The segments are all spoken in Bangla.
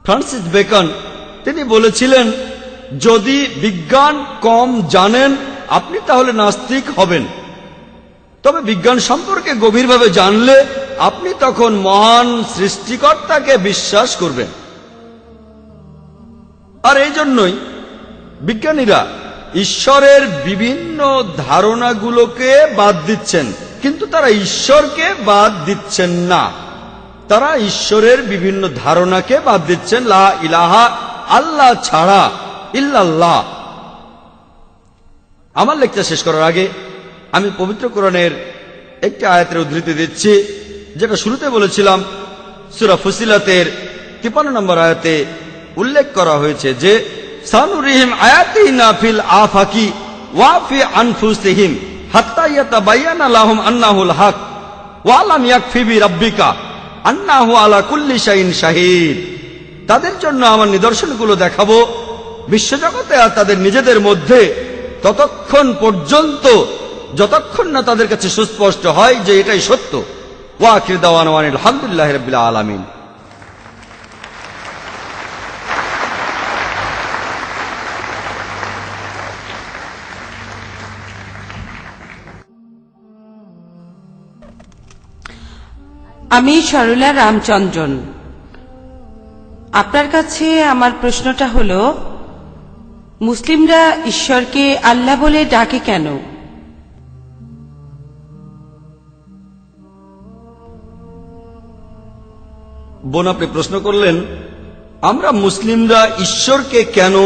ফ্রান্সিস বেকন তিনি বলেছিলেন, যদি বিজ্ঞান কম জানেন আপনি তাহলে নাস্তিক হবেন, তবে বিজ্ঞান সম্পর্কে গভীরভাবে জানলে আপনি তখন মহান সৃষ্টিকর্তাকে বিশ্বাস করবেন। আর এই জন্যই বিজ্ঞানীরা ঈশ্বরের বিভিন্ন ধারণাগুলোকে বাদ দিচ্ছেন, কিন্তু তারা ঈশ্বরকে বাদ দিচ্ছেন না। তারা ঈশ্বরের বিভিন্ন ধারণাকে বাদ দিচ্ছেন, লা ইলাহা আল্লাহ ছাড়া, ইল্লাল্লাহ। আমার লেকচার শেষ করার আগে আমি পবিত্র কোরআনের একটি আয়াতের উদ্ধৃতি দিচ্ছি, যেটা শুরুতে বলেছিলাম। সূরা ফুসিলাতের 53 নম্বর আয়াতে উল্লেখ করা হয়েছে যে সানুরিহিম আয়াতিনা ফিল আফাকি ওয়া ফি আনফুসিহিম হাত্তা ইয়াতাবায়ানা লাহুম আন্নাহুল হক ওয়া লাম ইয়াকফি বিরাব্বিকা আন্নাহু আলা কুল্লি শাইইন শাহীদ। তাদের জন্য আমার নিদর্শনগুলো দেখাবো বিশ্বজগতে আর তাদের নিজেদের মধ্যে, ততক্ষণ পর্যন্ত যতক্ষণ না তাদের কাছে সুস্পষ্ট হয় যে এটাই সত্য। ওয়া আখির দাওয়ানা আলহামদুলিল্লাহি রাব্বিল আলামিন। আমি সরলা রামচন্দ্রন। আপনার কাছে আমার প্রশ্নটা হলো, মুসলিমরা ঈশ্বরকে আল্লাহ বলে ডাকে কেন? বোন, আপনি প্রশ্ন করলেন আমরা মুসলিমরা ঈশ্বরকে কেন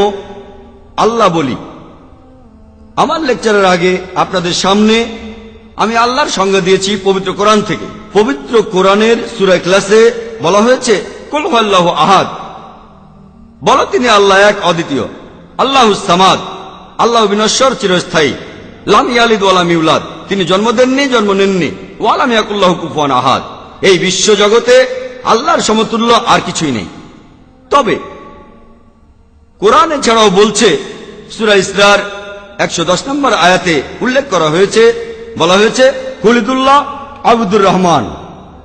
আল্লাহ বলি। আমার লেকচারের আগে আপনাদের সামনে আমি আল্লাহর সংজ্ঞা দিয়েছি পবিত্র কোরআন থেকে। পবিত্র কোরআনের সূরা ইখলাসে বলা হয়েছে, কুল হুয়াল্লাহু আহাদ, বলো তিনি আল্লাহ এক অদ্বিতীয়, আল্লাহুস সামাদ, আল্লাহ বিনশ্বর চিরস্থায়ী, লাম ইয়ালিদ ওয়া লাম ইউলাদ, তিনি জন্ম দেননি, জন্ম নেননি, ওয়া লাম ইয়াকুল লাহু কুফুয়ান আহাদ। এই বিশ্ব জগতে আল্লাহর সমতুল্য আর কিছুই নেই। তবে কোরআন এছাড়াও বলছে, সূরা ইসরার 110 নম্বর আয়াতে উল্লেখ করা হয়েছে, বলা হয়েছে, কুলিদুল্লাহ আবদুর রহমান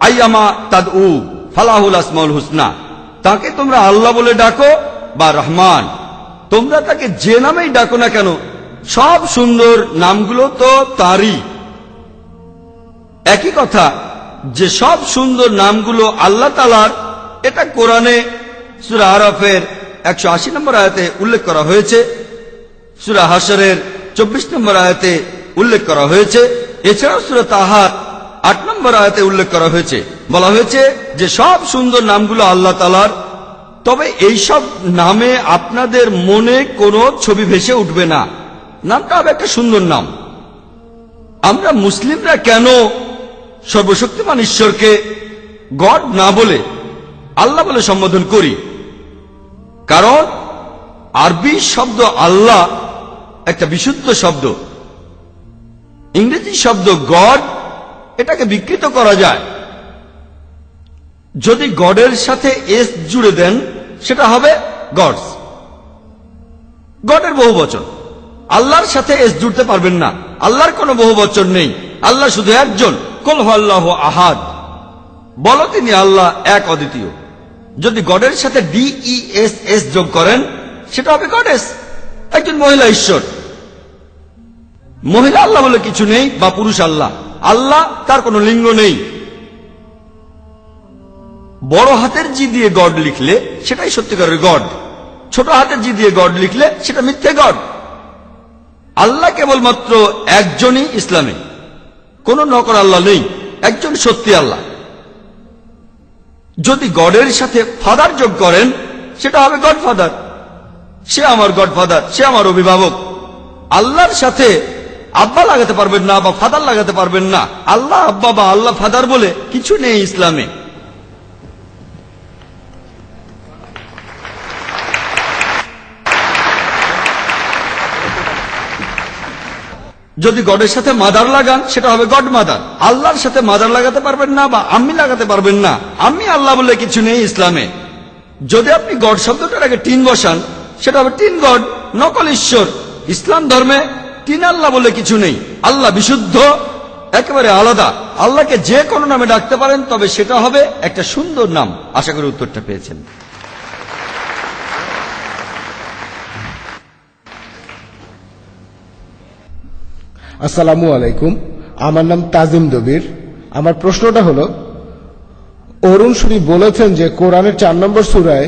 আইয়ামা তাদউ ফালাহুল আসমাউল হুসনা, তাকে তোমরা আল্লাহ বলে ডাকো বা রহমান, তোমরা তাকে যে নামেই ডাকো না কেন, সব সুন্দর নামগুলো তো তারই। একই কথা যে সব সুন্দর নামগুলো আল্লাহ তাআলার, এটা কোরআনে সূরা আরাফের 180 নম্বর আয়াতে উল্লেখ করা হয়েছে, সূরা হাশরের 24 নম্বর আয়াতে উল্লেখ করা হয়েছে, এছাড়াও সূরা তাহার 8 নম্বর আয়াতে উল্লেখ করা হয়েছে। বলা হয়েছে যে সব সুন্দর নামগুলো আল্লাহ তাআলার, তবে এই সব নামে আপনাদের মনে কোনো ছবি ভেসে উঠবে না, নামটা হবে একটা সুন্দর নাম। আমরা মুসলিমরা কেন সর্বশক্তিমান ঈশ্বরকে গড না বলে আল্লাহ বলে সম্বোধন করি? কারণ আরবি শব্দ আল্লাহ একটা বিশুদ্ধ শব্দ। ইংরেজি শব্দ গড, এটাকে বিকৃত করা যায়। যদি গডের সাথে এস জুড়ে দেন সেটা হবে গডস, গডের বহু বচন। আল্লাহর সাথে এস জুড়তে পারবেন না, আল্লাহর কোনো বহু বচন নেই, আল্লাহ শুধু একজন, কুল হুয়াল্লাহু আহাদ, বলো তিনি আল্লাহ এক অদ্বিতীয়। যদি গডের সাথে DESS যোগ করেন সেটা হবে গডেস, একজন মহিলা ঈশ্বর। মহিলা আল্লাহ বলে কিছু নেই, বা পুরুষ আল্লাহ। আল্লাহ তার কোনো লিঙ্গ নেই। বড় হাতের জি দিয়ে গড লিখলে সেটাই সত্যিকারের গড, ছোট হাতের জি দিয়ে গড লিখলে সেটা মিথ্যে গড। আল্লাহ কেবলমাত্র একজনই ইসলামে, কোন নকল আল্লাহ নেই, একজন সত্যি আল্লাহ। যদি গডের সাথে ফাদার যোগ করেন সেটা হবে গডফাদার, সে আমার গডফাদার, সে আমার অভিভাবক। আল্লাহর সাথে আব্বা লাগাতে পারবেন না বা ফাদার লাগাতে পারবেন না। আল্লাহ আব্বা বা আল্লাহ ফাদার বলে কিছু নেই ইসলামে। যদি গডের সাথে মাদার লাগান সেটা হবে গড মাদার। আল্লাহর সাথে মাদার লাগাতে পারবেন না বা আম্মি লাগাতে পারবেন না। আম্মি আল্লাহ বলে কিছু নেই ইসলামে। যদি আপনি গড শব্দটার আগে টিন বসান সেটা হবে টিন গড, নকল ঈশ্বর। ইসলাম ধর্মে তিন আল্লাহ বলে কিছু নেই। আল্লাহ বিশুদ্ধ, একেবারে আলাদা। আল্লাহকে যে কোনো নামে ডাকতে পারেন, তবে সেটা হবে একটা সুন্দর নাম। আশা করি উত্তরটা পেয়েছেন। আসসালামু আলাইকুম, আমার নাম তাজিম দবির। আমার প্রশ্নটা হলো, অরুণ শরীফ বলেছেন যে কোরআনের 4 নম্বর সূরায়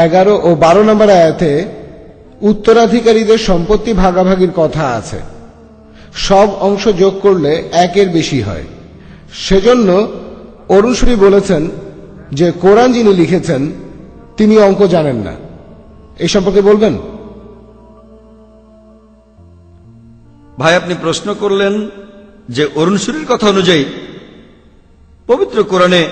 11 ও 12 নম্বর আয়াতে উত্তরাধিকারীদের সম্পত্তি ভাগাভাগির কথা আছে। সব অংশ যোগ করলে 1-এর বেশি হয়। সেজন্য অরুণ শরীফ বলেছেন যে কোরআন যিনি লিখেছেন তিনি অঙ্ক জানেন না। এই সম্পর্কে বলবেন? ভাই, আপনি প্রশ্ন করলেন যে অরুণ শরীফের কথা অনুযায়ী পবিত্র কোরআনে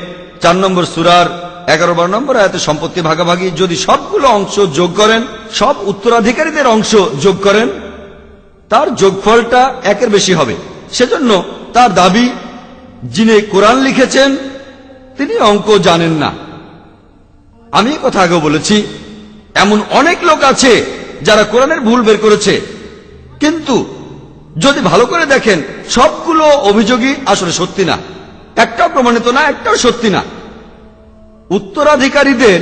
4 নম্বর সূরার 11-12 নম্বর আয়াতে সম্পত্তি ভাগাভাগি যদি সবগুলো অংশ যোগ করেন, সব উত্তরাধিকারীদের অংশ যোগ করেন, তার যোগফলটা 1-এর বেশি হবে। সেজন্য তার দাবি যিনি কোরআন লিখেছেন তিনি অঙ্ক জানেন না। আমি এই কথা আগেও বলেছি, এমন অনেক লোক আছে যারা কোরআনের ভুল বের করেছে, কিন্তু যদি ভালো করে দেখেন সবগুলো অভিযোগই আসলে সত্যি না, একটাও প্রমাণিত না, একটাও সত্যি না। উত্তরাধিকারীদের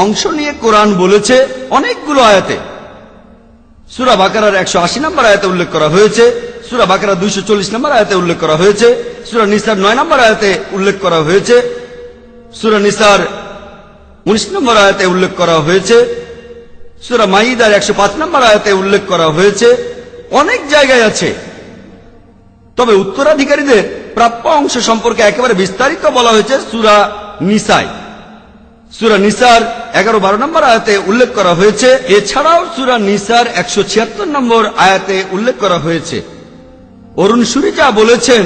অংশ নিয়ে কোরআন বলেছে অনেকগুলো আয়াতে। সূরা বাকারার 180 নম্বর আয়াতে উল্লেখ করা হয়েছে, সূরা বাকারা 240 নম্বর আয়াতে উল্লেখ করা হয়েছে, সূরা নিসার 9 নম্বর আয়াতে উল্লেখ করা হয়েছে, সূরা নিসার 19 নম্বর আয়াতে উল্লেখ করা হয়েছে, সূরা মাইদার 105 নম্বর আয়াতে উল্লেখ করা হয়েছে, অনেক জায়গায় আছে। তবে উত্তরাধিকারীদের প্রাপ্য অংশ সম্পর্কে একেবারে বিস্তারিত বলা হয়েছে সূরা নিসায়। সূরা নিসার 11-12 নম্বর আয়াতে উল্লেখ করা হয়েছে। এছাড়াও সূরা নিসার 176 নম্বর আয়াতে উল্লেখ করা হয়েছে। অরুণ শরীফ যা বলেছেন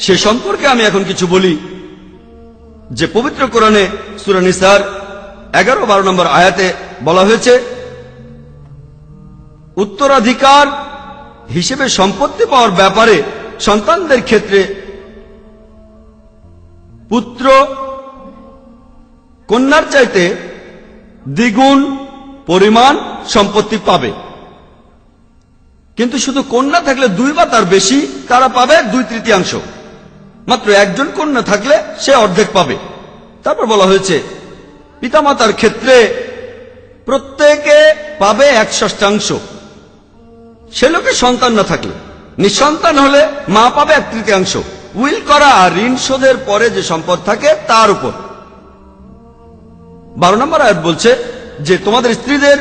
সে সম্পর্কে আমি এখন কিছু বলি, যে পবিত্র কোরআনে সূরা নিসার 11-12 নম্বর আয়াতে বলা হয়েছে উত্তরাধিকার হিসেবে সম্পত্তি পাওয়ার ব্যাপারে সন্তানদের ক্ষেত্রে পুত্র কন্যার চাইতে দ্বিগুণ পরিমাণ সম্পত্তি পাবে, কিন্তু শুধু কন্যা থাকলে 2 বা তার বেশি তারা পাবে 2/3, মাত্র একজন কন্যা থাকলে সে অর্ধেক পাবে। তারপর বলা হয়েছে পিতামাতার ক্ষেত্রে প্রত্যেকে পাবে 1/6, সে লোকের সন্তান না থাকলে। নিঃসন্তান হলে মা পাবে 1/3, উইল করা আর ঋণ শোধের পরে যে সম্পদ থাকে তার উপর। 12 নম্বর আয়াত বলছে যে তোমাদের স্ত্রীদের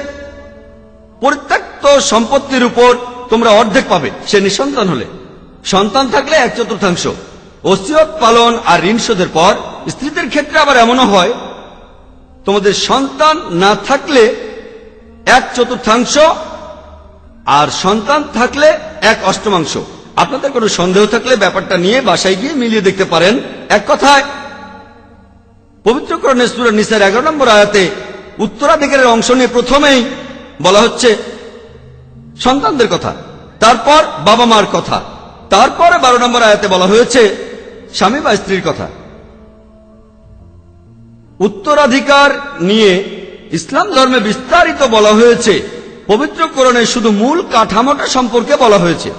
পরিত্যক্ত সম্পত্তির উপর তোমরা অর্ধেক পাবে, সে নিঃসন্তান হলে। সন্তান থাকলে 1/4। ওসিয়ত পালন আর ঋণ শোধের পর স্ত্রীদের ক্ষেত্রে আবার এমনও হয়, তোমাদের সন্তান না থাকলে 1/4 আর সন্তান থাকলে 1/8। আপনাদের কোনো সন্দেহ থাকলে ব্যাপারটা নিয়ে বাসায় গিয়ে মিলিয়ে দেখতে পারেন। এক কথায় পবিত্র কোরআনের সূরা নিসার 11 নম্বর আয়াতে উত্তরাধিকারের অংশ নিয়ে প্রথমেই বলা হচ্ছে সন্তানদের কথা, তারপর বাবা মার কথা, তারপরে 12 নম্বর আয়াতে বলা হয়েছে স্বামী বা স্ত্রীর কথা। উত্তরাধিকার নিয়ে ইসলাম ধর্মে বিস্তারিত বলা হয়েছে, পবিত্র কোরআনে শুধু মূল কাঠামোটা সম্পর্কে বলা হয়েছে।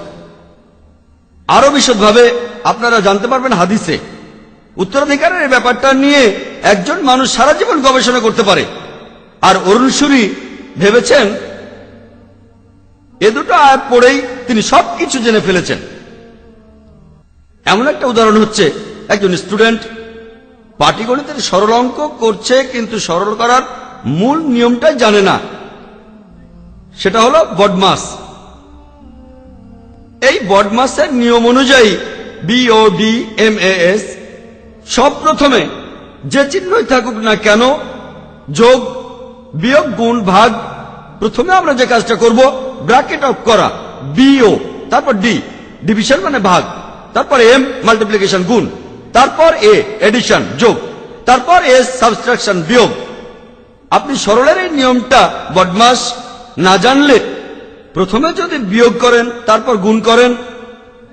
আরো বিশদভাবে আপনারা জানতে পারবেন হাদিসে। উত্তরাধিকারের এই ব্যাপারটা নিয়ে একজন মানুষ সারা জীবন গবেষণা করতে পারে, আর অরুণ শরীফ ভেবেছেন এ দুটো আয়াত পড়েই তিনি সবকিছু জেনে ফেলেছেন। এমন একটা উদাহরণ হচ্ছে, একজন স্টুডেন্ট পাটিগণিতের সরল অঙ্ক করছে, কিন্তু সরল করার মূল নিয়মটাই জানে না, সেটা হলো বডমাস। এই বডমাসের নিয়ম অনুযায়ী BODMAS সব প্রথমে যে চিহ্নই থাকুক না কেন, যোগ বিয়োগ গুণ ভাগ, প্রথমে আমরা যে কাজটা করব ব্র্যাকেট অফ করা, BO, তারপর D ডিভিশন মানে ভাগ, তারপর M মাল্টিপ্লিকেশন গুণ, তারপর A এডিশন যোগ, তারপর S সাবট্রাকশন বিয়োগ। আপনি সরলের এই নিয়মটা বদমাস না জানলে প্রথমে যদি বিয়োগ করেন, তারপর গুণ করেন,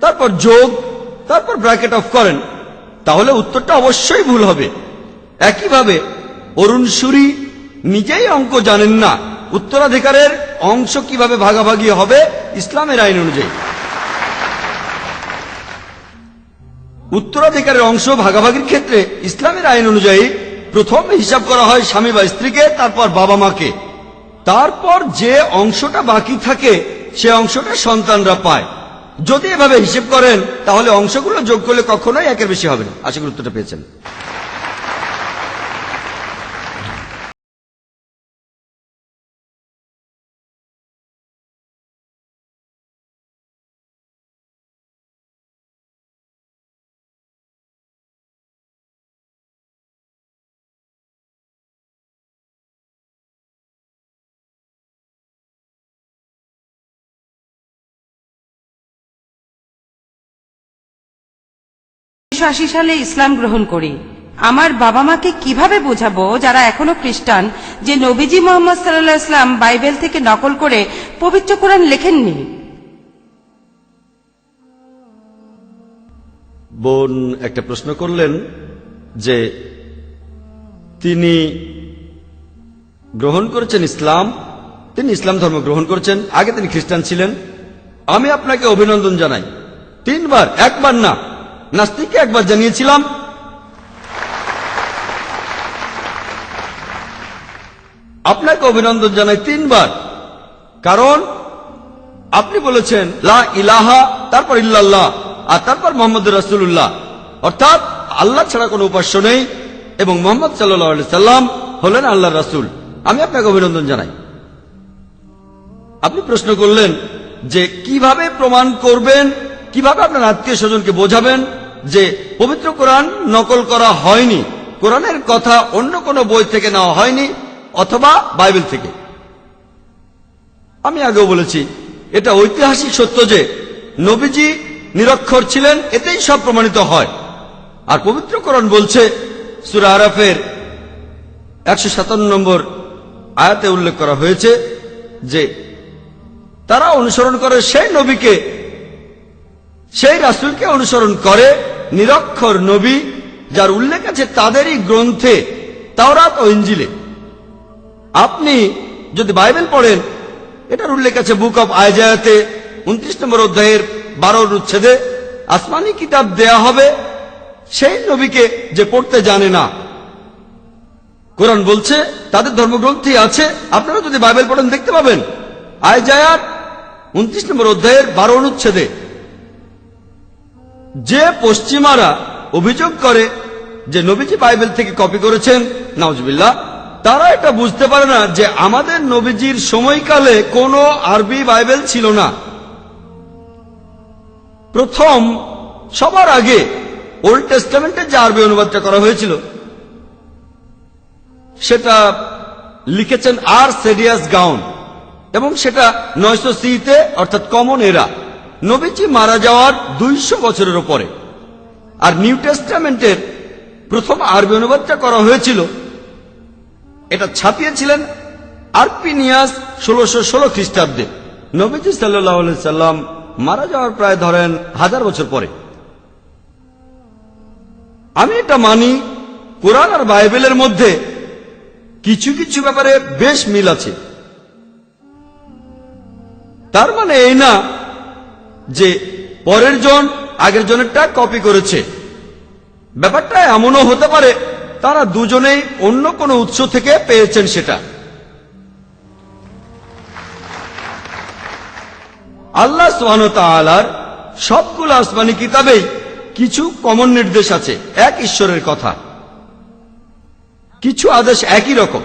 তারপর যোগ, তারপর ব্র্যাকেট অফ করেন, তাহলে উত্তরটা অবশ্যই ভুল হবে। একইভাবে অরুণ শরীফ নিজেই অঙ্ক জানেন না, উত্তরাধিকারের অংশ কিভাবে ভাগাভাগি হবে ইসলামের আইন অনুযায়ী। উত্তরাধিকারের অংশ ভাগাভাগির ক্ষেত্রে ইসলামের আইন অনুযায়ী প্রথম হিসাব করা হয় স্বামী বা স্ত্রীকে, তারপর বাবা মাকে, তারপর যে অংশটা বাকি থাকে সে অংশটা সন্তানরা পায়। যদি এভাবে হিসেব করেন তাহলে অংশগুলো যোগ করলে কখনোই একের বেশি হবে না। আশা করি উত্তরটা পেয়েছেন। সালে ইসলাম গ্রহণ করি। আমার বাবা মাকে কিভাবে বোঝাবো যারা এখনো খ্রিস্টান যে নবীজি মোহাম্মদ সাল্লাল্লাহু আলাইহি ওয়াসাল্লাম বাইবেল থেকে নকল করে পবিত্র কোরআন লেখেননি? বোন একটা প্রশ্ন করলেন যে তিনি গ্রহণ করেছেন ইসলাম, তিনি ইসলাম ধর্ম গ্রহণ করেছেন, আগে তিনি খ্রিস্টান ছিলেন। আমি আপনাকে অভিনন্দন জানাই। 3 বার, একবার না। নাস্তিককে একবার জানিয়েছিলাম, আপনাকে অভিনন্দন জানাই 3 বার, কারণ আপনি বলেছেন লা ইলাহা, তারপর ইল্লাল্লাহ, আর তারপর মোহাম্মদ রাসূলুল্লাহ, অর্থাৎ আল্লাহ ছাড়া কোনো উপাস্য নেই এবং মোহাম্মদ সাল্লাল্লাহু আলাইহি সাল্লাম হলেন আল্লাহর রাসূল। আমি আপনাকে অভিনন্দন জানাই। আপনি প্রশ্ন করলেন যে কিভাবে প্রমাণ করবেন, কিভাবে আপনার আত্মীয় স্বজনকে বোঝাবেন যে পবিত্র কোরআন নকল করা হয়নি, কোরআনের কথা অন্য কোনো বই থেকে নেওয়া হয়নি অথবা বাইবেল থেকে। আমি আগেও বলেছি এটা ঐতিহাসিক সত্য যে নবীজি নিরক্ষর ছিলেন, এতেই সব প্রমাণিত হয়। আর পবিত্র কোরআন বলছে, সূরা আরাফের 157 নম্বর আয়াতে উল্লেখ করা হয়েছে যে তারা অনুসরণ করে সেই নবীকে, সেই রাসূলকে অনুসরণ করে, নিরক্ষর নবী যার উল্লেখ আছে তাদেরই গ্রন্থে তাওরাত ও ইনজিলে। আপনি যদি বাইবেল পড়েন, এটার উল্লেখ আছে বুক অব আইজায়াতে 29 নম্বর অধ্যায়ের 12 অনুচ্ছেদে, আসমানি কিতাব দেয়া হবে সেই নবীকে যে পড়তে জানে না। কোরআন বলছে তাদের ধর্মগ্রন্থই আছে, আপনারা যদি বাইবেল পড়েন দেখতে পাবেন আইজায়ার 29 নম্বর অধ্যায়ের 12 অনুচ্ছেদে যে পশ্চিমারা অভিযোগ করে যে নবীজি বাইবেল থেকে কপি করেছেন, নাউজুবিল্লাহ, তারা এটা বুঝতে পারে না যে আমাদের নবীজির সময়কালে কোনো আরবি বাইবেল ছিল না। প্রথম সবার আগে ওল্ড টেস্টামেন্টের যে আরবি অনুবাদটা করা হয়েছিল সেটা লিখেছেন আর সেডিয়াস গাউন, এবং সেটা 900 সিতে, অর্থাৎ কমন এরা, নবীজি মারা যাওয়ার 200 বছরের পরে। আর নিউ টেস্টামেন্টের প্রথম আরবি অনুবাদটা করা হয়েছিল, এটা ছাপিয়েছিলেন আরপিনিয়াস 1616 খ্রিস্টাব্দে। নবীজি সাল্লাল্লাহু আলাইহি সাল্লাম মারা যাওয়ার প্রায় ধরেন 1000 বছর পরে। আমি এটা মানি কোরআন আর বাইবেলের মধ্যে কিছু কিছু ব্যাপারে বেশ মিল আছে। তার মানে এই না যে পরের জন আগের জনেরটা কপি করেছে। ব্যাপারটা এমনও হতে পারে তারা দুজনেই অন্য কোনো উৎস থেকে পেয়েছেন সেটা। আল্লাহ সুবহানাহু ওয়া তাআলার সবগুলো আসমানি কিতাবেই কিছু কমন নির্দেশ আছে, এক ঈশ্বরের কথা। কিছু আদেশ একই রকম।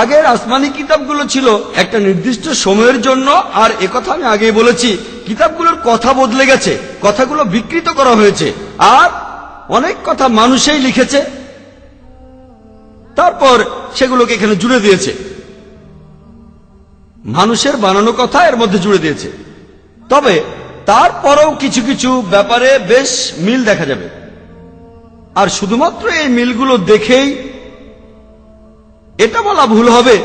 আগের আসমানি কিতাবগুলো ছিল একটা নির্দিষ্ট সময়ের জন্য, আর একথা আমি আগেই বলেছি, কিতাবগুলোর কথা বদলে গেছে, কথাগুলো বিকৃত করা হয়েছে, আর অনেক কথা মানুষই লিখেছে, তারপর সেগুলোকে এখানে জুড়ে দিয়েছে। মানুষের বানানো কথা এর মধ্যে জুড়ে দিয়েছে। তবে তারপরেও কিছু কিছু ব্যাপারে বেশ মিল দেখা যাবে। আর শুধুমাত্র এই মিলগুলো দেখেই এটা বলা ভুল হবে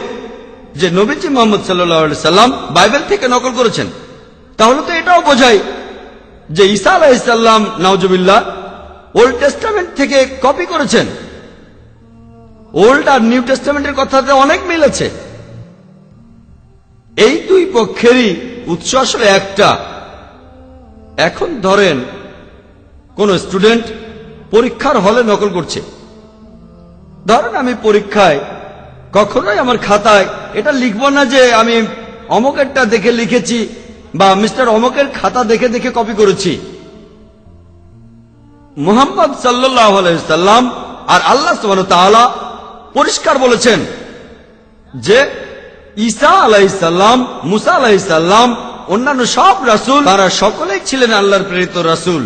যে নবীজি মুহাম্মদ সাল্লাল্লাহু আলাইহি সাল্লাম বাইবেল থেকে নকল করেছেন। তাহলে তো এটাও বোঝায় যে ঈসা আলাইহিস সালাম নাউজুবিল্লাহ ওল্ড টেস্টামেন্ট থেকে কপি করেছেন। ওল্ড আর নিউ টেস্টামেন্টের কথাতে অনেক মিল আছে। এই দুই পক্ষেরই উৎস আসলে একটা। এখন ধরেন কোন স্টুডেন্ট পরীক্ষার হলে নকল করছে। ধরেন আমি পরীক্ষায় কখনোই আমার খাতায় এটা লিখব না যে আমি অমুকেরটা দেখে লিখেছি, বা মিস্টার অমকের খাতা দেখে দেখে কপি করেছি। মুহাম্মদ সাল্লাল্লাহু আলাইহি সাল্লাম আর আল্লাহ সুবহানাহু ওয়া তাআলা পরিষ্কার বলেছেন যে ঈসা আলাইহিস সালাম, মুসা আলাইহিস সালাম, অন্যান্য সব রাসূল তারা সকলেই ছিলেন আল্লাহর প্রেরিত রাসূল।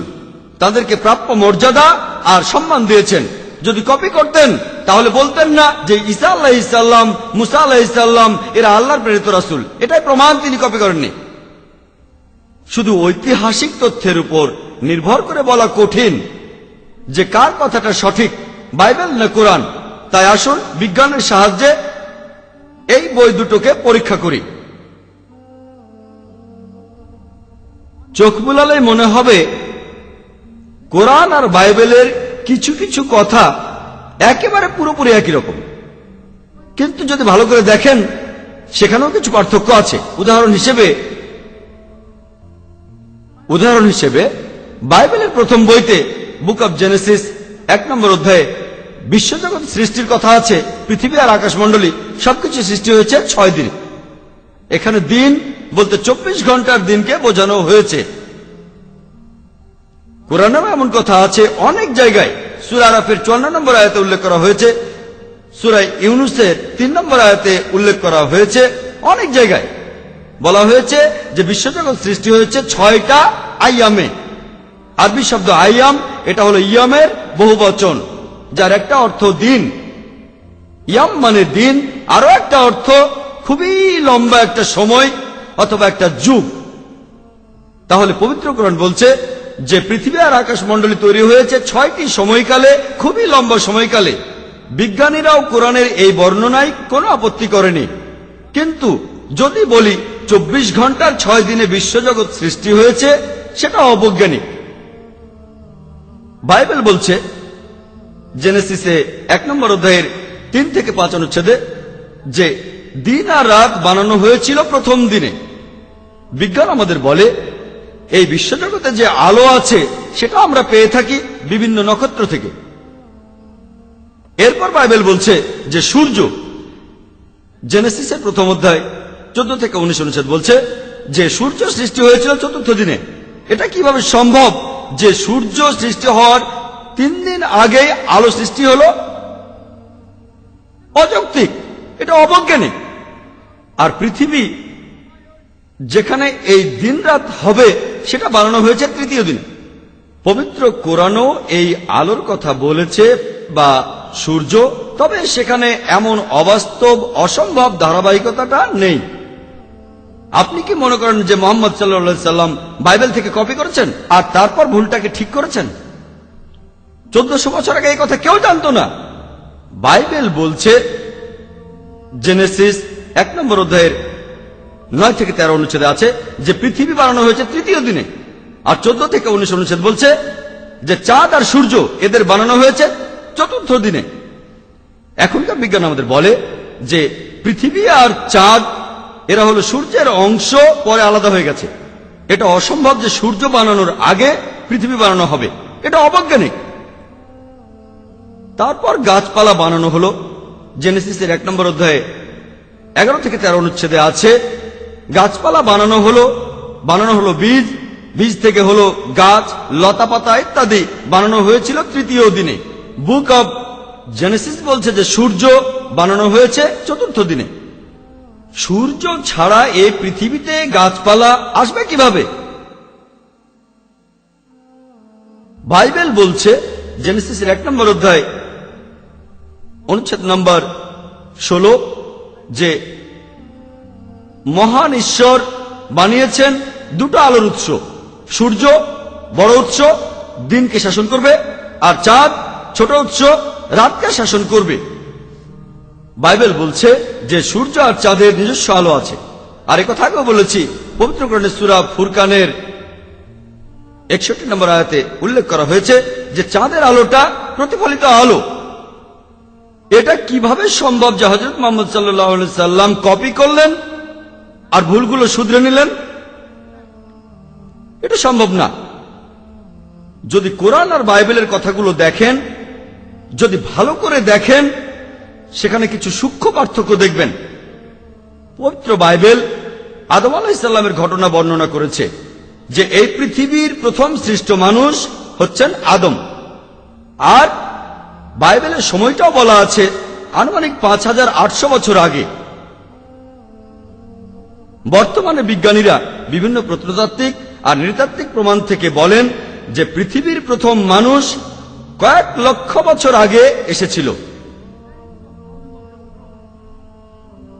তাদেরকে প্রাপ্য মর্যাদা আর সম্মান দিয়েছেন। যদি কপি করতেন তাহলে বলতেন না যে ঈসা আলাইহিস সালাম, মুসা আলাইহিস সালাম এরা আল্লাহর প্রেরিত রাসূল। এটাই প্রমাণ তিনি কপি করেননি। শুধু ঐতিহাসিক তথ্যের উপর নির্ভর করে বলা কঠিন যে কার কথাটা সঠিক, বাইবেল না কোরআন। তাই আসুন বিজ্ঞানের সাহায্যে এই বই দুটোকে পরীক্ষা করি। চোখ বুলালেই মনে হবে কোরআন আর বাইবেলের কিছু কিছু কথা একেবারে পুরোপুরি একই রকম, কিন্তু যদি ভালো করে দেখেন সেখানেও কিছু পার্থক্য আছে। উদাহরণ হিসেবে বাইবেলের প্রথম বইতে বুক অব জেনেসিস 1 নম্বর অধ্যায়ে বিশ্বজগৎ সৃষ্টির কথা আছে। পৃথিবী আর আকাশমণ্ডলী সবকিছু সৃষ্টি হয়েছে 6 দিনে। এখানে দিন বলতে 24 ঘন্টার দিনকে বোঝানো হয়েছে। কোরআনেও এমন কথা আছে অনেক জায়গায়। সূরা আরাফের 54 নম্বর আয়াতে উল্লেখ করা হয়েছে, সূরা ইউনুসের 3 নম্বর আয়াতে উল্লেখ করা হয়েছে। অনেক জায়গায় বলা হয়েছে যে বিশ্বজগৎ সৃষ্টি হয়েছে 6টা আইয়ামে। আরবি শব্দ আইয়াম, এটা হলো ইয়ামের বহুবচন, যার একটা অর্থ দিন। ইয়াম মানে দিন, আরো একটা অর্থ খুবই লম্বা একটা সময় অথবা একটা যুগ। তাহলে পবিত্র কোরআন বলছে যে পৃথিবী আর আকাশমণ্ডলী তৈরি হয়েছে 6টি সময়কালে, খুবই লম্বা সময়কালে। বিজ্ঞানীরাও কোরআনের এই বর্ণনায় কোনো আপত্তি করেনি। কিন্তু যদি বলি 24 ঘন্টার 6 দিনে বিশ্বজগৎ সৃষ্টি হয়েছে, সেটা অবৈজ্ঞানিক। বাইবেল বলছে জেনেসিসে 1 নম্বর অধ্যায়ের 3 থেকে 5 অনুচ্ছেদে যে দিন আর রাত বানানো হয়েছিল প্রথম দিনে। বিজ্ঞান আমাদের বলে এই বিশ্বজগতে যে আলো আছে সেটা আমরা পেয়ে থাকি বিভিন্ন নক্ষত্র থেকে। এরপর বাইবেল বলছে যে সূর্য, জেনেসিসের প্রথম অধ্যায় 14 থেকে 19 অনুচ্ছেদ বলছে যে সূর্য সৃষ্টি হয়েছিল 4র্থ দিনে। এটা কিভাবে সম্ভব যে সূর্য সৃষ্টি হওয়ার 3 দিন আগে আলো সৃষ্টি হলো? অযৌক্তিক, এটা অবৈজ্ঞানিক। আর পৃথিবী যেখানে এই দিন রাত হবে সেটা বানানো হয়েছে 3য় দিনে। পবিত্র কোরআনও এই আলোর কথা বলেছে বা সূর্য, তবে সেখানে এমন অবাস্তব অসম্ভব ধারাবাহিকতাটা নেই। আপনি কি মনে করেন যে মুহাম্মদ সাল্লাল্লাহু আলাইহি সাল্লাম বাইবেল থেকে কপি করেছেন আর তারপর ভুলটাকে ঠিক করেছেন? 1400 বছর আগে এই কথা কেউ জানতো না। বাইবেল বলছে জেনেসিস 1 নম্বর অধ্যায়ের 9 থেকে 13 অনুচ্ছেদে আছে যে পৃথিবী বানানো হয়েছে 3য় দিনে। আর 14 থেকে 19 অনুচ্ছেদ বলছে যে চাঁদ আর সূর্য এদের বানানো হয়েছে 4র্থ দিনে। এখনকার বিজ্ঞান আমাদের বলে যে পৃথিবী আর চাঁদ এরা হলো সূর্যের অংশ, পরে আলাদা হয়ে গেছে। এটা অসম্ভব যে সূর্য বানানোর আগে পৃথিবী বানানো হবে, এটা অবৈজ্ঞানিক। তারপর গাছপালা বানানো হলো। জেনেসিসের 1 নম্বর অধ্যায়ে 11 থেকে 13 অনুচ্ছেদে আছে গাছপালা বানানো হলো বীজ, বীজ থেকে হলো গাছ, লতা পাতা ইত্যাদি বানানো হয়েছিল 3য় দিনে। বুক অব জেনেসিস বলছে যে সূর্য বানানো হয়েছে 4র্থ দিনে। সূর্য ছাড়া এই পৃথিবীতে গাছপালা আসবে কিভাবে? বাইবেল বলছে জেনেসিসের 1 নম্বর অধ্যায় অনুচ্ছেদ নম্বর 16 যে মহান ঈশ্বর বানিয়েছেন 2টো আলোর উৎস, সূর্য বড় উৎস দিনকে শাসন করবে, আর চাঁদ ছোট উৎস রাতকে শাসন করবে। বাইবেল বলছে যে সূর্য আর চাঁদের নিজস্ব আলো আছে। আর এই কথা আগেও বলেছি, পবিত্র কোরআনের সূরা ফুরকানের 61 নম্বর আয়াতে উল্লেখ করা হয়েছে যে চাঁদের আলোটা প্রতিফলিত আলো। এটা কিভাবে সম্ভব যে হযরত মুহাম্মদ সাল্লাল্লাহু আলাইহি সাল্লাম কপি করলেন আর ভুলগুলো শুধরে নিলেন? এটা সম্ভব না। যদি কোরআন আর বাইবেলের কথাগুলো দেখেন, যদি ভালো করে দেখেন, সেখানে কিছু সূক্ষ্ম পার্থক্য দেখবেন। পবিত্র বাইবেল আদম আলাইহিসসালামের ঘটনা বর্ণনা করেছে যে এই পৃথিবীর প্রথম সৃষ্ট মানুষ হচ্ছেন আদম। আর বাইবেলের সময়টাও বলা আছে আনুমানিক 5800 বছর আগে। বর্তমানে বিজ্ঞানীরা বিভিন্ন প্রত্নতাত্ত্বিক আর নৃতাত্ত্বিক প্রমাণ থেকে বলেন যে পৃথিবীর প্রথম মানুষ কয়েক লক্ষ বছর আগে এসেছিল।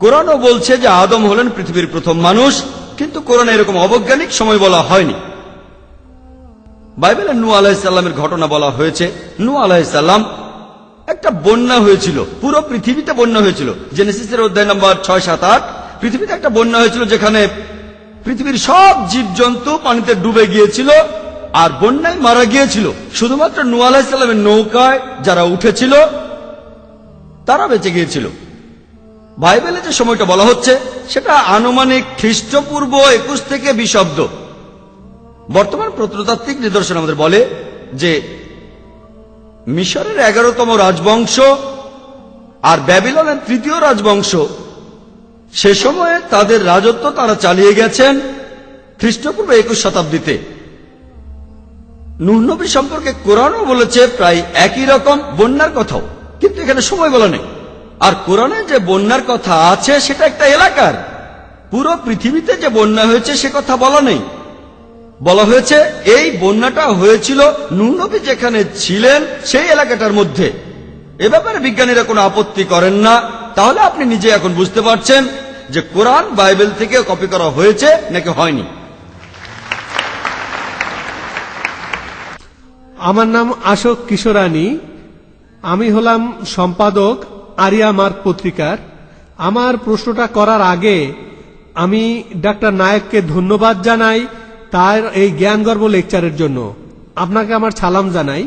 কোরআনও বলছে যে আদম হলেন পৃথিবীর প্রথম মানুষ, কিন্তু কোরআনে এরকম অবৈজ্ঞানিক সময় বলা হয়নি। বাইবেলে নূহ আলাইহিসসালামের ঘটনা বলা হয়েছে। নূহ আলাইহিসসালাম একটা বন্যা হয়েছিল, পুরো পৃথিবীতে বন্যা হয়েছিল। জেনেসিসের অধ্যায় নম্বর 6, 7, 8 পৃথিবীতে একটা বন্যা হয়েছিল যেখানে পৃথিবীর সব জীবজন্তু পানিতে ডুবে গিয়েছিল আর বন্যায় মারা গিয়েছিল। শুধুমাত্র নূহ আলাইহিসসালামের নৌকায় যারা উঠেছিল তারা বেঁচে গিয়েছিল। বাইবেলে যে সময়টা বলা হচ্ছে সেটা আনুমানিক খ্রিস্টপূর্ব 21 থেকে 20 অব্দ। বর্তমান প্রত্নতাত্ত্বিক নিদর্শন আমাদের বলে যে মিশরের 11তম রাজবংশ আর ব্যাবিলনের 3য় রাজবংশ, সে সময়ে তাদের রাজত্ব তারা চালিয়ে গেছেন খ্রিস্টপূর্ব 21 শতাব্দীতে। নূহ নবী সম্পর্কে কোরআনও বলেছে প্রায় একই রকম বন্যার কথাও, কিন্তু এখানে সময় বলা নেই। আর কোরআনে যে বন্যার কথা আছে সেটা একটা এলাকার, পুরো পৃথিবীতে যে বন্যা হয়েছে সে কথা বলা নেই। বলা হয়েছে এই বন্যাটা হয়েছিল নূহ নবী যেখানে ছিলেন সেই এলাকাটার মধ্যে। এ ব্যাপারে বিজ্ঞানীরা কোনো আপত্তি করেন না। তাহলে আপনি নিজে এখন বুঝতে পারছেন যে কোরআন বাইবেল থেকে কপি করা হয়েছে নাকি হয়নি। আমার নাম আশোক কিশোরানী, আমি হলাম সম্পাদক আরিয়া মার্ক পত্রিকার। আমার প্রশ্নটা করার আগে আমি ডাক্তার নায়েককে ধন্যবাদ জানাই তার এই জ্ঞানগর্ভ লেকচারের জন্য। আপনাকে আমার সালাম জানাই।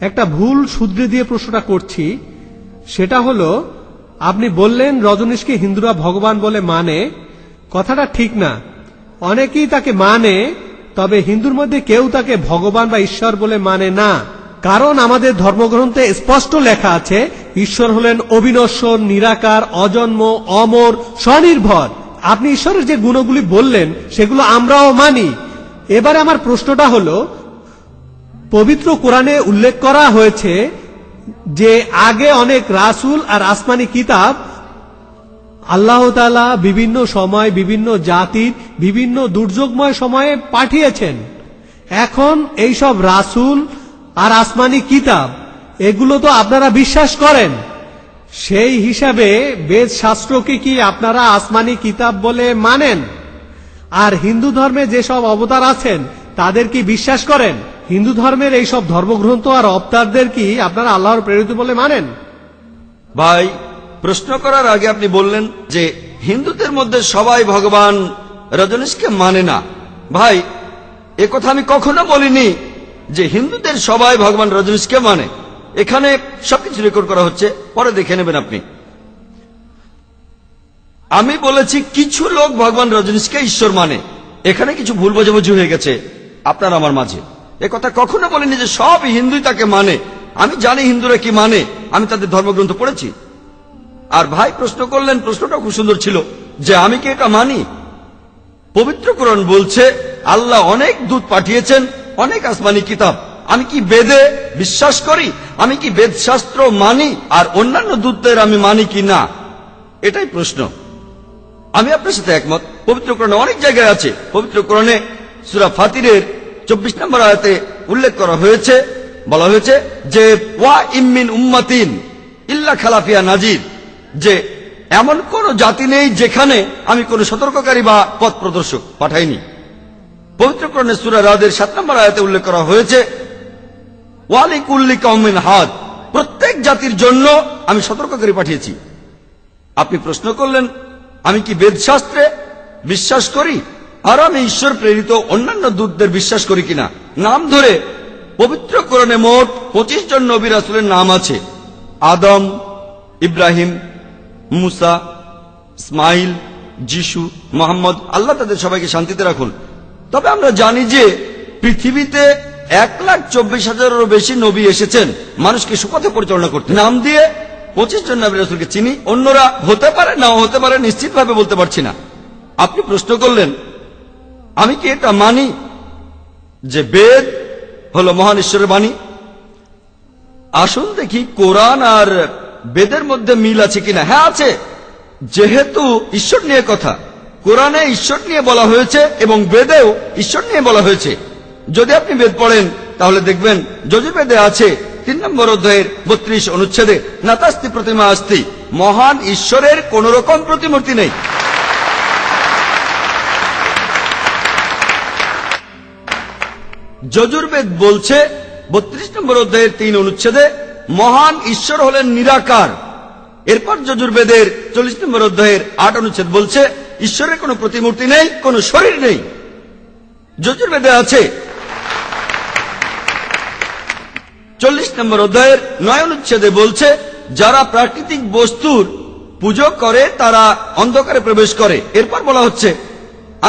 একটা ভুল শুধরে দিয়ে প্রশ্নটা করছি, সেটা হলো আপনি বললেন রজনীশকে হিন্দুরা ভগবান বলে মানে। কথাটা ঠিক না। অনেকেই তাকে মানে, তবে হিন্দুর মধ্যে কেউ তাকে ভগবান বা ঈশ্বর বলে মানে না। কারণ আমাদের ধর্মগ্রন্থে স্পষ্ট লেখা আছে ঈশ্বর হলেন অবিনশ্বর, নিরাকার, অজন্ম, অমর, স্বনির্ভর। আপনি ঈশ্বরের যে গুণগুলি বললেন সেগুলো আমরাও মানি। এবারে আমার প্রশ্নটা হলো, পবিত্র কোরআনে উল্লেখ করা হয়েছে যে আগে অনেক রাসূল আর আসমানি কিতাব আল্লাহ তাআলা বিভিন্ন সময় বিভিন্ন জাতির বিভিন্ন দুর্যোগময় সময়ে পাঠিয়েছেন। এখন এই সব রাসূল আর আসমানি কিতাব এগুলো তো আপনারা বিশ্বাস করেন, সেই হিসাবে বেদ শাস্ত্রকে কি আপনারা আসমানি কিতাব বলে মানেন? আর হিন্দু ধর্মে যেসব অবতার আছেন তাদের কি বিশ্বাস করেন? হিন্দু ধর্মের এই সব ধর্মগ্রন্থ আর অবতারদের কি আপনারা আল্লাহর প্রেরিত বলে মানেন? ভাই, প্রশ্ন করার আগে আপনি বললেন যে হিন্দুদের মধ্যে সবাই ভগবান রজনীশকে মানে না। ভাই, এ কথা আমি কখনো বলিনি যে হিন্দুদের সবাই ভগবান রজনীশকে মানে। এখানে সবকিছু রেকর্ড করা হচ্ছে, পরে দেখে নেবেন আপনি। আমি বলেছি কিছু লোক ভগবান রজনীশকে ঈশ্বর মানে। এখানে কিছু ভুল বোঝাবুঝি হয়ে গেছে আপনার আমার মাঝে। এ কথা কখনো বলিনি যে সব হিন্দুই তাকে মানে। আমি জানি হিন্দুরা কি মানে, আমি তাদের ধর্মগ্রন্থ পড়েছি। আর ভাই প্রশ্ন করলেন, প্রশ্নটা খুব সুন্দর ছিল যে আমি কি এটা মানি। পবিত্র কোরআন বলছে আল্লাহ অনেক দূত পাঠিয়েছেন, অনেক আসমানি কিতাব। আমি কি বেদে বিশ্বাস করি? আমি কি বেদ শাস্ত্র মানি আর অন্যান্য দূতদের আমি মানি কি না? এটাই প্রশ্ন। আমি আপনার সাথে একমত। পবিত্র কোরআনে অনেক জায়গায় আছে। পবিত্র কোরআনে সূরা ফাতিরের 24 নম্বর আয়াতে উল্লেখ করা হয়েছে, বলা হয়েছে যে ওয়া ইমিন উম্মাতিন ইল্লা খালাফিয়া নাজির, যে এমন কোন জাতি নেই যেখানে আমি কোন সতর্ককারী বা পথ প্রদর্শক পাঠাইনি। পবিত্র কোরআনে সূরা রাদের 7 নম্বর আয়াতে উল্লেখ করা হয়েছে ওয়ালিকুল্লি কওমিন হাদ, প্রত্যেক জাতির জন্য আমি সতর্ককারী পাঠিয়েছি। আপনি প্রশ্ন করলেন আমি কি বেদশাস্ত্রে বিশ্বাস করি আর আমি ঈশ্বর প্রেরিত অন্যান্য দূতদের বিশ্বাস করি কিনা। নাম ধরে পবিত্র কোরআনে মোট 25 জন নবী রাসূলের নাম আছে। আদম, ইব্রাহিম, মুসা, ইসমাইল, যিশু, মুহাম্মদ, আল্লাহ তাদের সবাইকে শান্তিতে রাখুন। তবে আমরা জানি যে পৃথিবীতে 1,24,000-এরও বেশি নবী এসেছেন মানুষকে সুপথে পরিচালনা করতে। নাম দিয়ে 25 জন নবী রাসূলকে চিনি, অন্যরা হতে পারে নাও হতে পারে, নিশ্চিতভাবে বলতে পারছি না। আপনি প্রশ্ন করলেন আমি কি এটা মানি যে বেদ হলো মহান ঈশ্বরের বাণী? আসুন দেখি কোরআন আর বেদের মধ্যে মিল আছে কিনা। হ্যাঁ, আছে। যেহেতু ঈশ্বর নিয়ে কথা, কোরআনে ঈশ্বর নিয়ে বলা হয়েছে এবং বেদেও ঈশ্বর নিয়ে বলা হয়েছে। যদি আপনি বেদ পড়েন তাহলে দেখবেন যজুর্বেদে আছে 3 নম্বর অধ্যায়ের 32 অনুচ্ছেদে নাতাস্তি প্রতিমা আস্তি, মহান ঈশ্বরের কোন রকম প্রতিমূর্তি নেই। যজুর্বেদ বলছে 32 নম্বর অধ্যায়ের 3 অনুচ্ছেদে মহান ঈশ্বর হলেন নিরাকার। এরপর যজুর্বেদের 40 নম্বর অধ্যায়ের 8 অনুচ্ছেদ বলছে ঈশ্বরের কোনো প্রতিমূর্তি নেই, কোনো শরীর নেই। যজুর্বেদে আছে 40 নম্বর অধ্যায়ের 9 অনুচ্ছেদে বলছে যারা প্রাকৃতিক বস্তুর পুজো করে তারা অন্ধকারে প্রবেশ করে। এরপর বলা হচ্ছে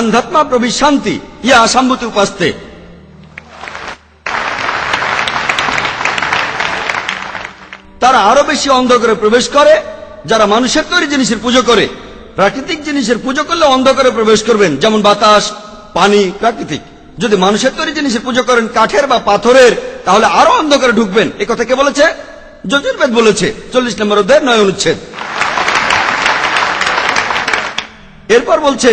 আন্ধাত্মা প্রবিশ শান্তি ইয়া আসাম্ভূতি উপাস্তে। তারা আরো বেশি অন্ধকারে প্রবেশ করে যারা মানুষের তৈরি জিনিসের পুজো করে। প্রাকৃতিক জিনিসের পুজো করলে অন্ধকারে প্রবেশ করবেন, যেমন বাতাস, পানি, প্রাকৃতিক। যদি মানুষের তৈরি জিনিসের পুজো করেন, কাঠের বা পাথরের, তাহলে আরো অন্ধকারে ঢুকবেন। এ কথা কে বলেছে? যজুর্বেদ বলেছে, 40 নম্বর অধ্যায়ের 9 অনুচ্ছেদ। এরপর বলছে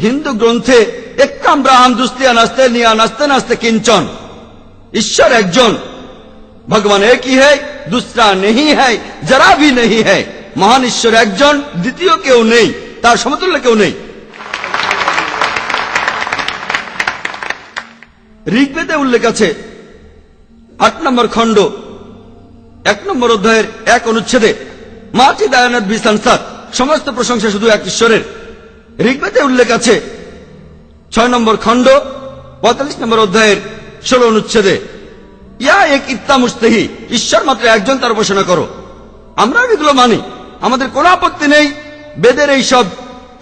হিন্দু গ্রন্থে এক্কাম ব্রাহ্ম দুস্তিয়া নাস্তে নিয়া নাস্তে নাস্তে কিঞ্চন, ঈশ্বর একজন, ভগবান এক ही है, दूसरा नहीं है, जरा भी नहीं है। মহান ঈশ্বর একজন, দ্বিতীয় কেউ নেই, তার সমতুল্য কেউ নেই। ঋগ্বেদে উল্লেখ আছে 8 নম্বর খণ্ড 1 নম্বর অধ্যায়ের 1 অনুচ্ছেদে মাটি দায়ানাথ বিসানসাত, সমস্ত প্রশংসা শুধু এক ঈশ্বরের। ঋগ্বেদে উল্লেখ আছে 6 নম্বর খণ্ড 45 নম্বর অধ্যায়ের 16 অনুচ্ছেদে ইয়া এক ইত্তা মুস্তাহি, ঈশ্বর মাত্র একজন, তার উপাসনা করো। আমরা এগুলো মানি, আমাদের কোনো আপত্তি নেই বেদের এই সব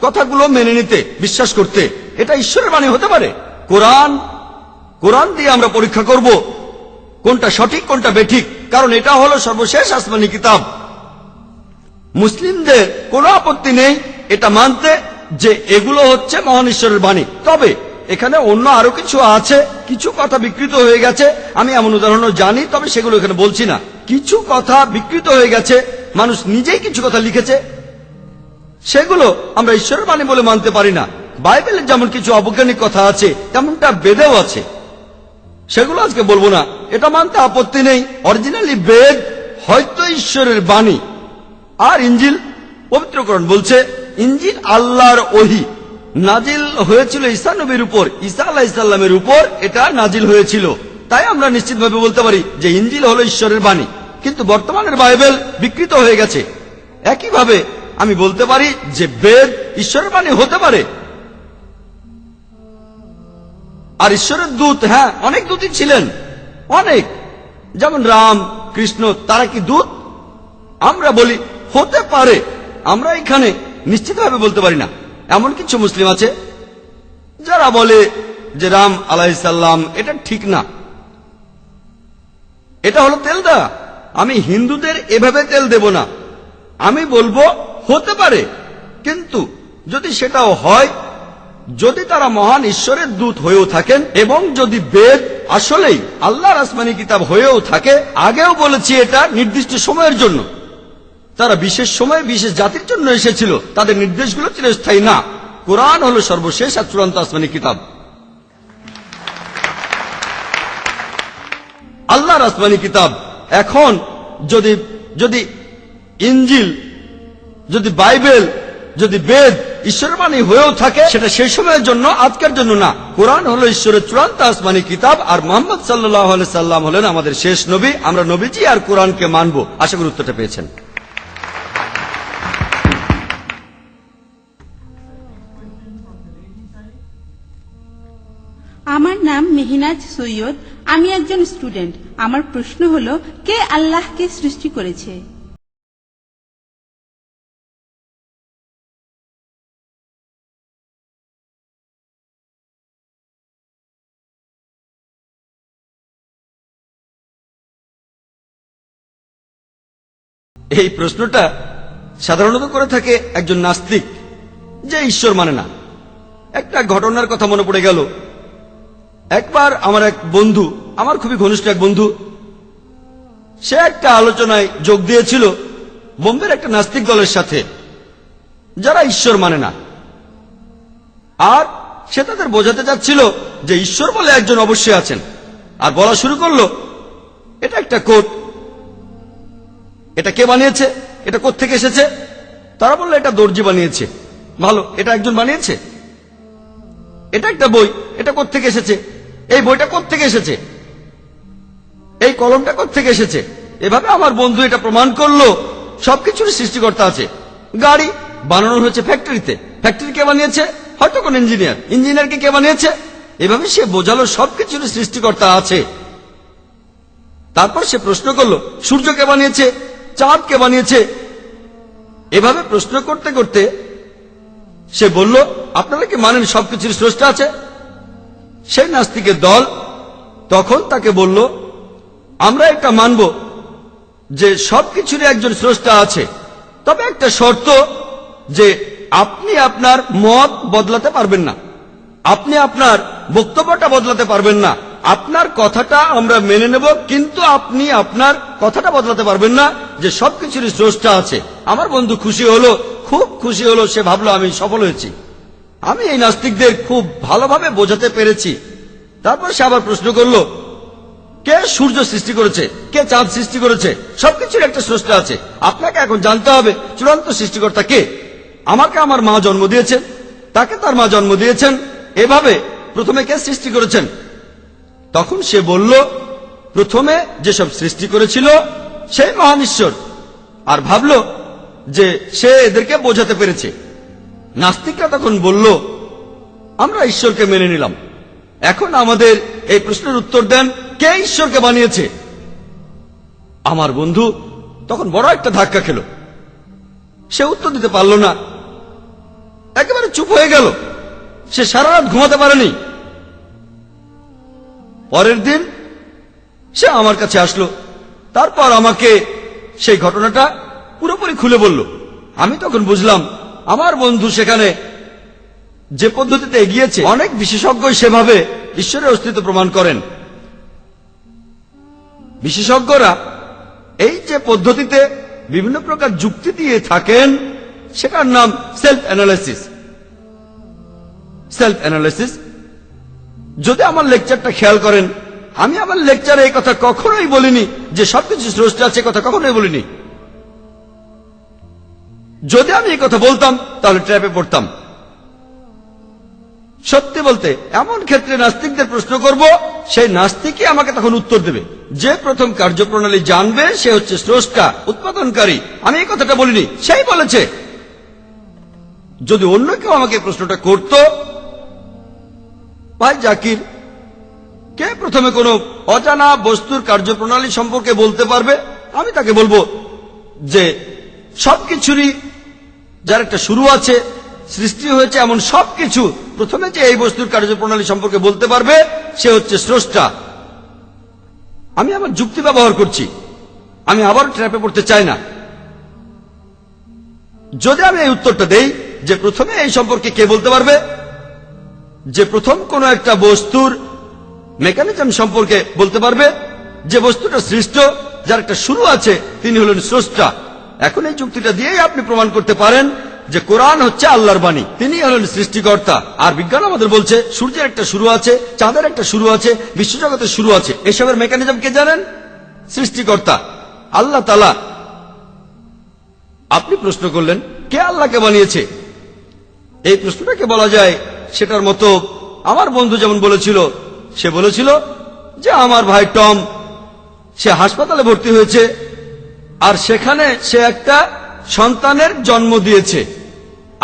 কথাগুলো মেনে নিতে, বিশ্বাস করতে। এটা ঈশ্বরের বাণী হতে পারে। কোরআন দিয়ে আমরা পরীক্ষা করব কোনটা সঠিক কোনটা বেঠিক, কারণ এটা হলো সর্বশেষ আসমানি কিতাব। মুসলিমদের কোনো আপত্তি নেই এটা মানতে যে এগুলো হচ্ছে মহান ঈশ্বরের বাণী। তবে এখানে অন্য আরো কিছু আছে, কিছু কথা বিকৃত হয়ে গেছে। আমি এমন উদাহরণও জানি, তবে সেগুলো এখানে বলছি না। কিছু কথা বিকৃত হয়ে গেছে, মানুষ নিজেই কিছু কথা লিখেছে, সেগুলো আমরা ঈশ্বরের বাণী বলে মানতে পারি না। বাইবেলের যেমন কিছু অবৈজ্ঞানিক কথা আছে, তেমনটা বেদেও আছে, সেগুলো আজকে বলবো না। এটা মানতে আপত্তি নেই। অরিজিনালি বেদ হয়তো ঈশ্বরের বাণী, আর ইঞ্জিল, পবিত্রকরণ বলছে ইঞ্জিল আল্লাহর ওহী, নাজিল হয়েছিল ঈসা নবীর উপর, ঈসা আলাইহিস সালামের উপর এটা নাজিল হয়েছিল। তাই আমরা নিশ্চিতভাবে বলতে পারি যে ইঞ্জিল হলো ঈশ্বরের বাণী। কিন্তু বর্তমানের বাইবেল বিকৃত হয়ে গেছে। একইভাবে আমি বলতে পারি যে বেদ ঈশ্বরের বাণী হতে পারে। আর ঈশ্বরের দূত, হ্যাঁ, অনেক দূতই ছিলেন, অনেক, যেমন রাম, কৃষ্ণ, তারা কি দূত? আমরা বলি হতে পারে, আমরা এখানে নিশ্চিতভাবে বলতে পারি না। এমন কিছু মুসলিম আছে যারা বলে যে রাম আলাইহিস সালাম, এটা ঠিক না, এটা হলো তেল দেওয়া। আমি হিন্দুদের এভাবে তেল দেব না, আমি বলবো হতে পারে। কিন্তু যদি সেটাও হয়, যদি তারা মহান ঈশ্বরের দূত হয়েও থাকেন এবং যদি বেদ আসলেই আল্লাহর আসমানি কিতাব হয়েও থাকে, আগেও বলেছি এটা নির্দিষ্ট সময়ের জন্য, তারা বিশেষ সময়ে বিশেষ জাতির জন্য এসেছিল, তাদের নির্দেশগুলো চিরস্থায়ী না। কোরআন হলো সর্বশেষ আর চূড়ান্ত আসমানি কিতাব, আল্লাহর আসমানি কিতাব। এখন যদি ইঞ্জিল, যদি বাইবেল, যদি বেদ ঈশ্বরের বাণী হয়েও থাকে, সেটা সেই সময়ের জন্য, আজকের জন্য না। কোরআন হলো ঈশ্বরের চূড়ান্ত আসমানি কিতাব, আর মুহাম্মদ সাল্লাল্লাহু আলাইহি সাল্লাম হলেন আমাদের শেষ নবী। আমরা নবীজি আর কোরআনকে মানব। আশা করি উত্তরটা পেয়েছেন। আমার নাম মেহনাজ সৈয়দ, আমি একজন স্টুডেন্ট। আমার প্রশ্ন হলো, কে আল্লাহকে সৃষ্টি করেছে? এই প্রশ্নটা সাধারণত করে থাকে একজন নাস্তিক, যে ঈশ্বর মানে না। একটা ঘটনার কথা মনে পড়ে গেল। একবার আমার এক বন্ধু, আমার খুবই ঘনিষ্ঠ এক বন্ধু, সে একটা আলোচনায় যোগ দিয়েছিল বোম্বের একটা নাস্তিক দলের সাথে, যারা ঈশ্বর মানে না। আর সে তাদের বোঝাতে চাচ্ছিল যে ঈশ্বর বলে একজন অবশ্যই আছেন, আর বলা শুরু করলো এটা একটা কোট, এটা কে বানিয়েছে, এটা কোত্থেকে এসেছে। তারা বললো এটা দর্জি বানিয়েছে। ভালো, এটা একজন বানিয়েছে। এটা একটা বই, এটা কোত্থেকে এসেছে, এই বইটা কোত্থেকে এসেছে, এই কলমটা কোত্থেকে এসেছে। এভাবে আমার বন্ধু এটা প্রমাণ করলো সবকিছুর সৃষ্টিকর্তা আছে। গাড়ি বানানো হয়েছে ফ্যাক্টরিতে, ফ্যাক্টরি কে বানিয়েছে, হয়তো কোন ইঞ্জিনিয়ার, ইঞ্জিনিয়ারকে কে বানিয়েছে। এভাবে সে বোঝালো সবকিছুর সৃষ্টিকর্তা আছে। তারপর সে প্রশ্ন করলো সূর্য কে বানিয়েছে, চাঁদ কে বানিয়েছে। এভাবে প্রশ্ন করতে করতে সে বলল আপনারা কি মানেন সবকিছুর স্রষ্টা আছে। সেই নাস্তিকের দল তখন তাকে বলল আমরা এটা মানব যে সবকিছুরই একজন স্রষ্টা আছে, তবে একটা শর্ত যে আপনি আপনার মত বদলাতে পারবেন না, আপনি আপনার বক্তব্যটা বদলাতে পারবেন না। আপনার কথাটা আমরা মেনে নেব, কিন্তু আপনি আপনার কথাটা বদলাতে পারবেন না যে সবকিছুরই স্রষ্টা আছে। আমার বন্ধু খুশি হলো, খুব খুশি হলো। সে ভাবলো আমি সফল হয়েছি, আমি এই নাস্তিকদের খুব ভালোভাবে বোঝাতে পেরেছি। তারপর সে আবার প্রশ্ন করলো কে সূর্য সৃষ্টি করেছে, কে চাঁদ সৃষ্টি করেছে। সবকিছুর একটা স্রষ্টা আছে। আপনাকে এখন জানতে হবে চূড়ান্ত সৃষ্টিকর্তা কে। আমাকে আমার মা জন্ম দিয়েছেন, তাকে তার মা জন্ম দিয়েছেন। এভাবে প্রথমে কে সৃষ্টি করেছেন। তখন সে বলল প্রথমে যেসব সৃষ্টি করেছিল সেই মহান ঈশ্বর, আর ভাবল যে সে এদেরকে বোঝাতে পেরেছে। নাস্তিকরা তখন বলল আমরা ঈশ্বরকে মেনে নিলাম, এখন আমাদের এই প্রশ্নের উত্তর দেন কে ঈশ্বরকে বানিয়েছে। আমার বন্ধু তখন বড় একটা ধাক্কা খেল, সে উত্তর দিতে পারল না, একেবারে চুপ হয়ে গেল। সে সারা রাত ঘুমাতে পারেনি। পরের দিন সে আমার কাছে আসলো, তারপর আমাকে সেই ঘটনাটা পুরোপুরি খুলে বলল। আমি তখন বুঝলাম আমার বন্ধু সেখানে যে পদ্ধতিতে এগিয়েছে, অনেক বিশেষজ্ঞই সেভাবে ঈশ্বরের অস্তিত্ব প্রমাণ করেন। বিশেষজ্ঞরা এই যে পদ্ধতিতে বিভিন্ন প্রকার যুক্তি দিয়ে থাকেন সেটার নাম সেলফ অ্যানালাইসিস। Self analysis. যদি আমার লেকচারটা খেয়াল করেন, আমি আমার লেকচারে এই কথা কখনোই বলিনি যে সবকিছু স্রষ্টা আছে, কথা কখনোই বলিনি। যদি আমি এই কথা বলতাম তাহলে ট্র্যাপে পড়তাম। সত্যি বলতে এমন ক্ষেত্রে নাস্তিকদের প্রশ্ন করব, সেই নাস্তিকই আমাকে তখন উত্তর দেবে। যে প্রথম কার্যপ্রণালী জানবে সে হচ্ছে স্রষ্টা, উৎপাদনকারী। আমি এই কথাটা বলিনি, সেই বলেছে। যদি অন্য কেউ আমাকে প্রশ্নটা করত, ভাই জাকির, কে প্রথমে কোনো অজানা বস্তুর কার্যপ্রণালী সম্পর্কে বলতে পারবে, আমি তাকে বলবো যে সবকিছুরই যার একটা শুরু আছে, সৃষ্টি হয়েছে এমন সবকিছু, প্রথমে যে এই বস্তুর কার্যপ্রণালী সম্পর্কে বলতে পারবে সে হচ্ছে স্রষ্টা। আমি আমার যুক্তি ব্যবহার করছি, আমি আবার ট্র্যাপে পড়তে চাই না। যদি আমি এই উত্তরটা দেই যে প্রথমে এই সম্পর্কে কে বলতে পারবে, যে প্রথম কোন একটা বস্তুর মেকানিজম সম্পর্কে বলতে পারবে, যে বস্তুটা সৃষ্ট, যার একটা শুরু আছে, তিনি হলেন স্রষ্টা। এখন এই যুক্তিটা দিয়েই আপনি প্রমাণ করতে পারেন যে কোরআন হচ্ছে আল্লাহর বাণী, তিনি হলেন সৃষ্টিকর্তা। আর বিজ্ঞান আমাদের বলছে সূর্যের একটা শুরু আছে, চাঁদের একটা শুরু আছে, বিশ্বজগতের শুরু আছে। এসবের মেকানিজম কে জানেন? সৃষ্টিকর্তা আল্লাহ তাআলা। আপনি প্রশ্ন করলেন কে আল্লাহকে বানিয়েছে। এই প্রশ্নটাকে বলা যায় সেটার মতো আমার বন্ধু যেমন বলেছিল, সে বলেছিল যে আমার ভাই টম, সে হাসপাতালে ভর্তি হয়েছে, আর সেখানে সে একটা সন্তানের জন্ম দিয়েছে।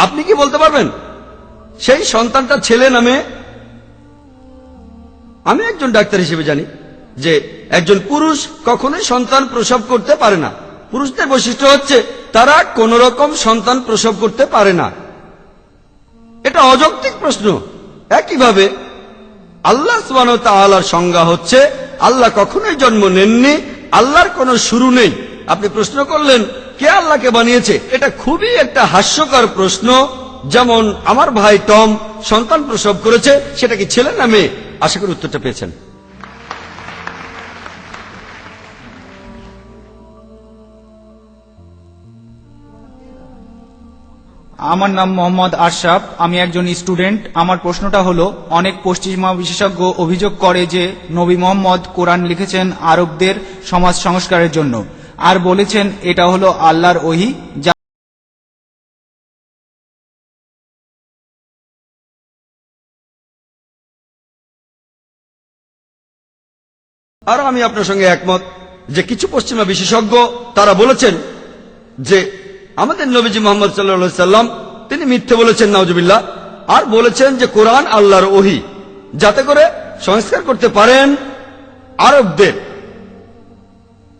আপনি কি বলতে পারবেন সেই সন্তানটা ছেলে না মেয়ে? আমি একজন ডাক্তার হিসেবে জানি যে একজন পুরুষ কখনোই সন্তান প্রসব করতে পারে না। পুরুষদের বৈশিষ্ট্য হচ্ছে তারা কোন রকম সন্তান প্রসব করতে পারে না। এটা অযৌক্তিক প্রশ্ন। একইভাবে আল্লাহ সুবহানাহু ওয়া তাআলার সংজ্ঞা হচ্ছে আল্লাহ কখনোই জন্ম নেননি, আল্লাহর কোনো শুরু নেই। আপনি প্রশ্ন করলেন কে আল্লাহকে বানিয়েছে। এটা খুবই একটা হাস্যকর প্রশ্ন, যেমন আমার ভাই টম সন্তান প্রসব করেছে, সেটা কি ছেলে না মেয়ে? আশা করি উত্তরটা পেয়েছেন। আমার নাম মোহাম্মদ আশরাফ, আমি একজন স্টুডেন্ট। আমার প্রশ্নটা হলো, অনেক পশ্চিমা বিশেষজ্ঞ অভিযোগ করে যে নবী মোহাম্মদ কোরআন লিখেছেন আরবদের সমাজ সংস্কারের জন্য, আর বলেছেন এটা হলো আল্লাহর ওহী, যা আর আমি আপনার সঙ্গে একমত যে কিছু পশ্চিমা বিশেষজ্ঞ তারা বলেছেন যে আমাদের নবীজি মোহাম্মদ সাল্লাল্লাহু সাল্লাম তিনি মিথ্যে বলেছেন, নাউজুবিল্লাহ, আর বলেছেন যে কোরআন আল্লাহর ওহী, যাতে করে সংস্কার করতে পারেন আরবদের।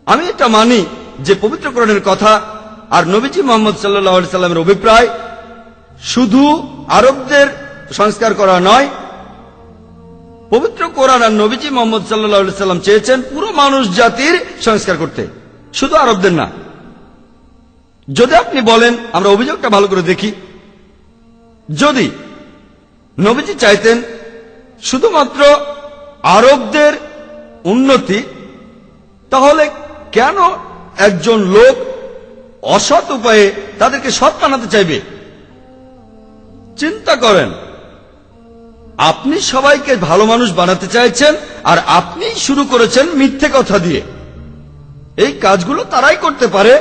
আমি এটা মানি যে পবিত্র কোরআনের কথা আর নবীজি মোহাম্মদ সাল্লাল্লাহু আলাইহি সাল্লামের অভিপ্রায় শুধু আরবদের সংস্কার করা নয়, পবিত্র কোরআন আর নবীজি মোহাম্মদ সাল্লাল্লাহু আলাইহি সাল্লাম চেয়েছেন পুরো মানুষ জাতির সংস্কার করতে, শুধু আরবদের না। যদি আপনি বলেন, আমরা অভিযোগটা ভালো করে দেখি, যদি নবীজি চাইতেন শুধুমাত্র আরবদের উন্নতি, তাহলে কেন একজন লোক অসৎ উপায়ে তাদেরকে সৎ বানাতে চাইবে? চিন্তা করেন, আপনি সবাইকে ভালো মানুষ বানাতে চাইছেন আর আপনি শুরু করেছেন মিথ্যে কথা দিয়ে। এই কাজগুলো তারাই করতে পারে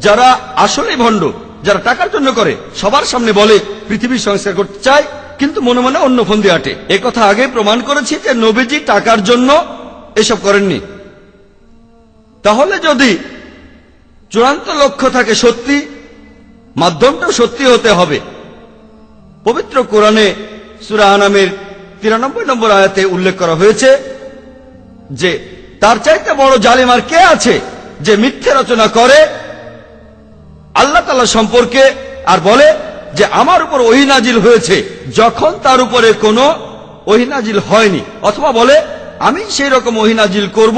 যারা আসলে ভণ্ড, যারা টাকার জন্য করে, সবার সামনে বলে পৃথিবীর সংস্কার করতে চায়, কিন্তু মনে মনে অন্য ফন্দি আটে। এ কথা আগে প্রমাণ করেছি যে নবীজি টাকার জন্য এসব করেননি। তাহলে যদি চূড়ান্ত লক্ষ্য থাকে সত্যি, মাধ্যমটাও সত্যি হতে হবে। পবিত্র কোরআনে সূরা আনামের 93 নম্বর আয়াতে উল্লেখ করা হয়েছে যে তার চাইতে বড় জালিম আর কে আছে যে মিথ্যে রচনা করে আল্লাহ তাআলা সম্পর্কে, আর বলে যে আমার উপর ওহী নাজিল হয়েছে যখন তার উপরে কোনো ওহী নাজিল হয়নি, অথবা বলে আমি সেই রকম ওহী নাজিল করব